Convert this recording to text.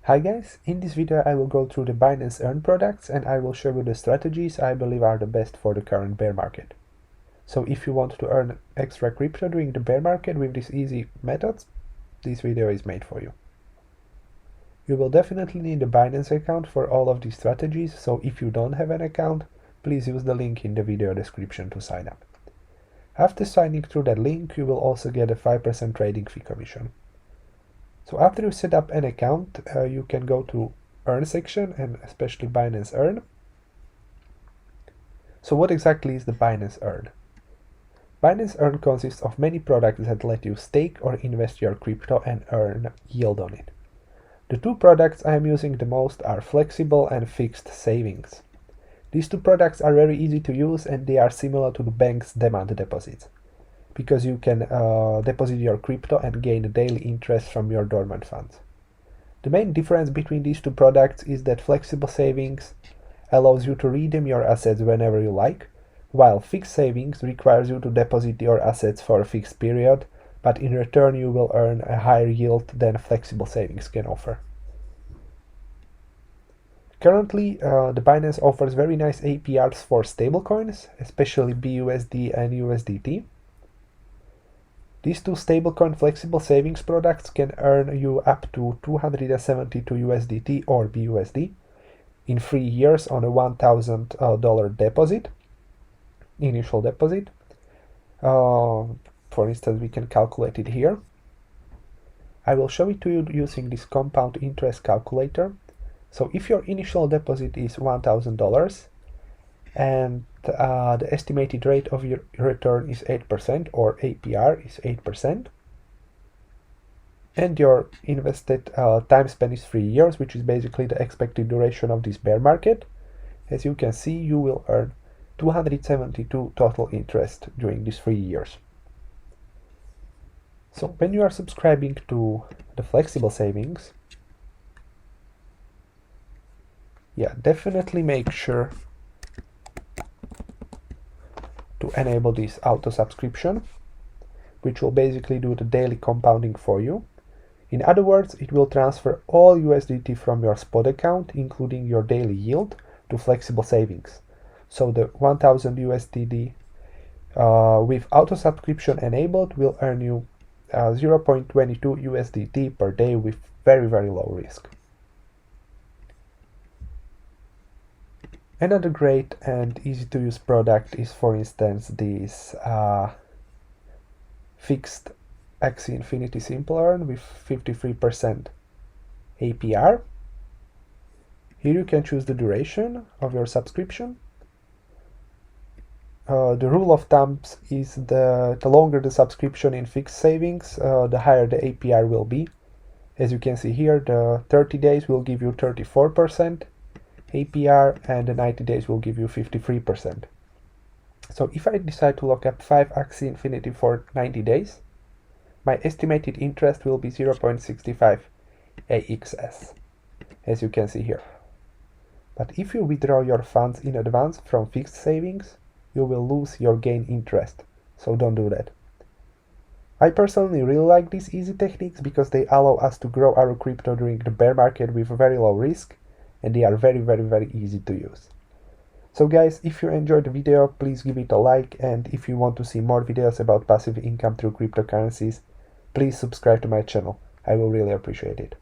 Hi guys, in this video I will go through the Binance Earn products and I will show you the strategies I believe are the best for the current bear market. So if you want to earn extra crypto during the bear market with these easy methods, this video is made for you. You will definitely need a Binance account for all of these strategies, so if you don't have an account, please use the link in the video description to sign up. After signing through that link, you will also get a 5% trading fee commission. So after you set up an account, you can go to Earn section and especially Binance Earn. So what exactly is the Binance Earn? Binance Earn consists of many products that let you stake or invest your crypto and earn yield on it. The two products I am using the most are flexible and fixed savings. These two products are very easy to use and they are similar to the bank's demand deposits, because you can deposit your crypto and gain daily interest from your dormant funds. The main difference between these two products is that flexible savings allows you to redeem your assets whenever you like, while fixed savings requires you to deposit your assets for a fixed period, but in return you will earn a higher yield than flexible savings can offer. Currently, the Binance offers very nice APRs for stablecoins, especially BUSD and USDT. These two stablecoin flexible savings products can earn you up to 272 USDT or BUSD in 3 years on a $1,000 deposit, initial deposit. For instance, we can calculate it here. I will show it to you using this compound interest calculator. So if your initial deposit is $1,000 and the estimated rate of your return is 8% or APR is 8%, and your invested time span is 3 years, which is basically the expected duration of this bear market, as you can see, you will earn 272 total interest during these 3 years. So when you are subscribing to the flexible savings, definitely make sure to enable this auto subscription, which will basically do the daily compounding for you. In other words, it will transfer all USDT from your spot account, including your daily yield, to flexible savings. So the 1000 USDT with auto subscription enabled will earn you 0.22 USDT per day with very, very low risk. Another great and easy to use product is, for instance, this fixed Axie Infinity Simple Earn with 53% APR. Here you can choose the duration of your subscription. The rule of thumb is the longer the subscription in fixed savings, the higher the APR will be. As you can see here, the 30 days will give you 34% APR and the 90 days will give you 53%. So if I decide to lock up 5 Axie Infinity for 90 days, my estimated interest will be 0.65 AXS, as you can see here. But if you withdraw your funds in advance from fixed savings, you will lose your gain interest, so don't do that. I personally really like these easy techniques because they allow us to grow our crypto during the bear market with very low risk, and they are very, very, very easy to use. So guys, if you enjoyed the video, please give it a like, and if you want to see more videos about passive income through cryptocurrencies, please subscribe to my channel. I will really appreciate it.